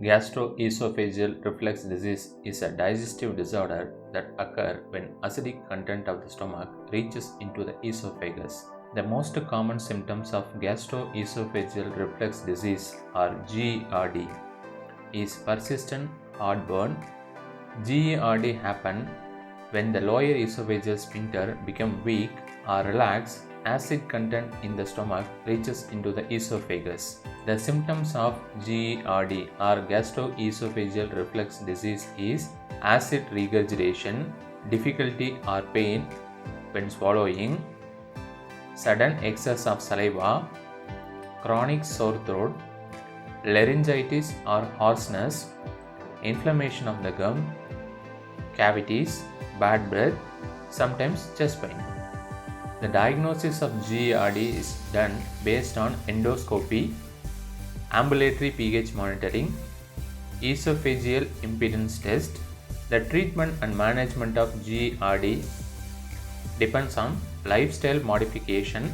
Gastroesophageal reflux disease is a digestive disorder that occurs when acidic content of the stomach reaches into the esophagus. The most common symptoms of gastroesophageal reflux disease or GERD is persistent heartburn. GERD happen when the lower esophageal sphincter becomes weak or relaxed. Acid content in the stomach reaches into the esophagus. The symptoms of GERD or gastroesophageal reflux disease is acid regurgitation, difficulty or pain when swallowing, sudden excess of saliva, chronic sore throat, laryngitis or hoarseness, inflammation of the gum, cavities, bad breath, sometimes chest pain. The diagnosis of GERD is done based on endoscopy, ambulatory pH monitoring, esophageal impedance test. The treatment and management of GERD depends on lifestyle modification,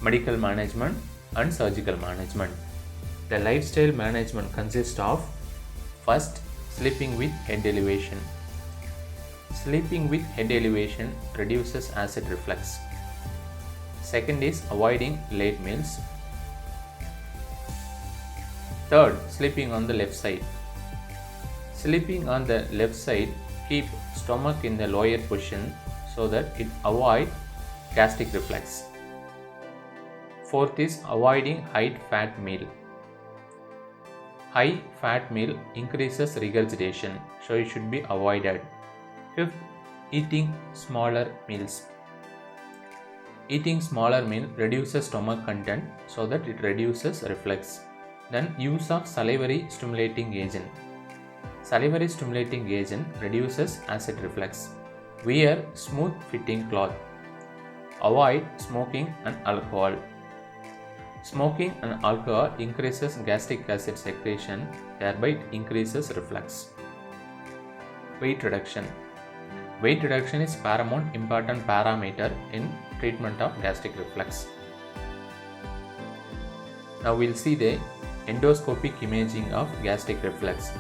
medical management, and surgical management. The lifestyle management consists of: first, sleeping with head elevation. Sleeping with head elevation reduces acid reflux. Second is avoiding late meals. Third, sleeping on the left side. Sleeping on the left side keep stomach in the lower position so that it avoid gastric reflux. Fourth is avoiding high fat meal. High fat meal increases regurgitation, so it should be avoided. Fifth, eating smaller meals. Eating smaller meal reduces stomach content so that it reduces reflux. Then use of salivary stimulating agent. Salivary stimulating agent reduces acid reflux. Wear smooth fitting cloth. Avoid smoking and alcohol. Smoking and alcohol increases gastric acid secretion, thereby it increases reflux. Weight reduction. Weight reduction is paramount important parameter in treatment of gastric reflux. Now we'll see the endoscopic imaging of gastric reflux.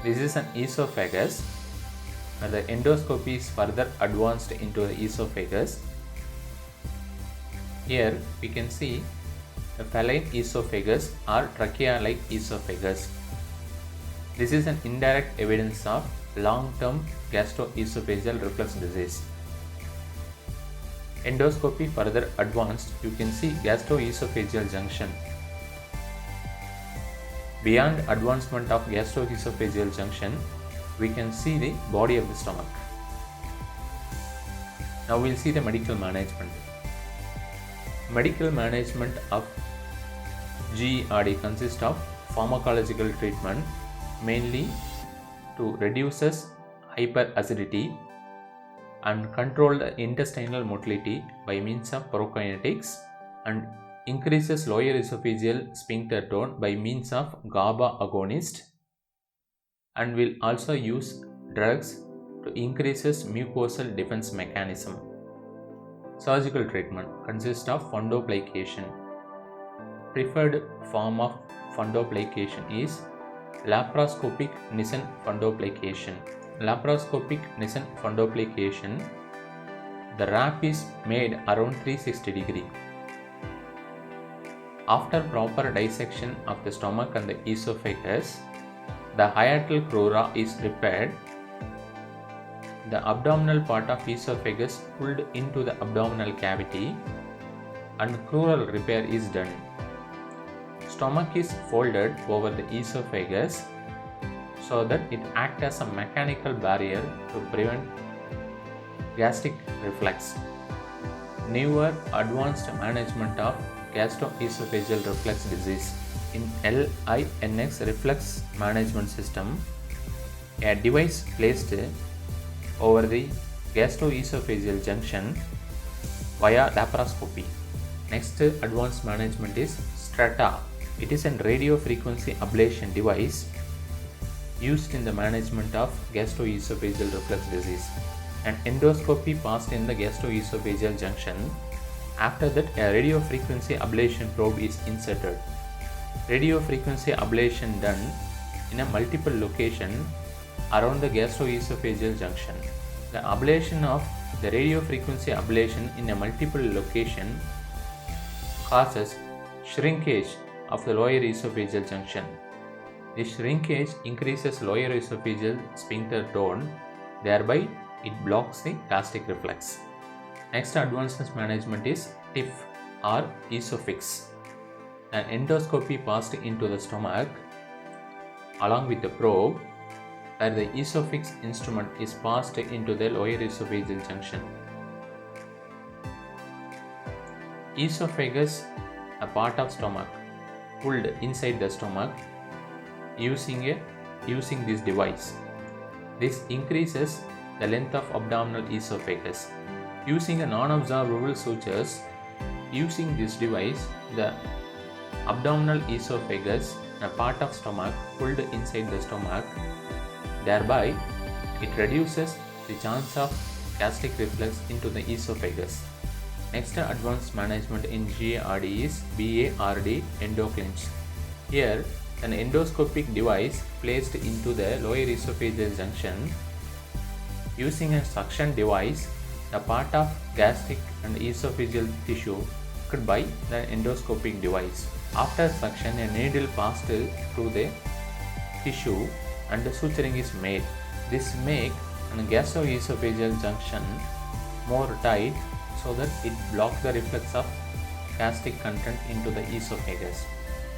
This is an esophagus. Now the endoscopy is further advanced into the esophagus. Here we can see a feline esophagus or trachea-like esophagus. This is an indirect evidence of long-term gastroesophageal reflux disease. Endoscopy further advanced, you can see gastroesophageal junction. Beyond advancement of gastroesophageal junction, we can see the body of the stomach. Now we'll see the medical management. Medical management of GERD consists of pharmacological treatment, mainly to reduces hyperacidity and control the intestinal motility by means of prokinetics, and increases lower esophageal sphincter tone by means of GABA agonist, and will also use drugs to increases mucosal defense mechanism. Surgical treatment consists of fundoplication. Preferred form of fundoplication is laparoscopic Nissen fundoplication. Laparoscopic Nissen fundoplication, the wrap is made around 360 degree. After proper dissection of the stomach and the esophagus, the hiatal crura is repaired. The abdominal part of esophagus pulled into the abdominal cavity and crural repair is done. Stomach is folded over the esophagus so that it acts as a mechanical barrier to prevent gastric reflux. Newer advanced management of gastroesophageal reflux disease. In LINX reflux management system, a device placed over the gastroesophageal junction via laparoscopy. Next advanced management is Strata. It is a radio frequency ablation device used in the management of gastroesophageal reflux disease. An endoscopy passed in the gastroesophageal junction. After that, a radio frequency ablation probe is inserted. Radio frequency ablation done in a multiple location around the gastroesophageal junction. The ablation of the radiofrequency ablation in a multiple location causes shrinkage of the lower esophageal junction. This shrinkage increases lower esophageal sphincter tone, thereby it blocks the gastric reflex. Next advanced management is TIF or ESOFIX. An endoscopy passed into the stomach along with the probe, where the ESOFIX instrument is passed into the lower esophageal junction. Esophagus, a part of stomach, pulled inside the stomach using this device. This increases the length of abdominal esophagus. Using a non-absorbable sutures, using this device, the abdominal esophagus, a part of stomach, pulled inside the stomach. Thereby, it reduces the chance of gastric reflux into the esophagus. Next advanced management in GARD is BARD endoclinch. Here, an endoscopic device placed into the lower esophageal junction. Using a suction device, the part of gastric and esophageal tissue could by the endoscopic device. After suction, a needle passed through the tissue and the suturing is made. This makes a gastroesophageal junction more tight so that it blocks the reflux of gastric content into the esophagus.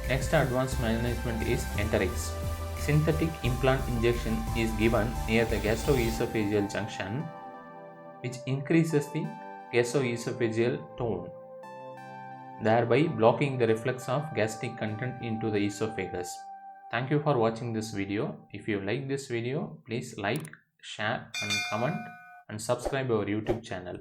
Next advanced management is enterics. Synthetic implant injection is given near the gastroesophageal junction, which increases the gastroesophageal tone, thereby blocking the reflux of gastric content into the esophagus. Thank you for watching this video. If you like this video, please like, share and comment and subscribe our YouTube channel.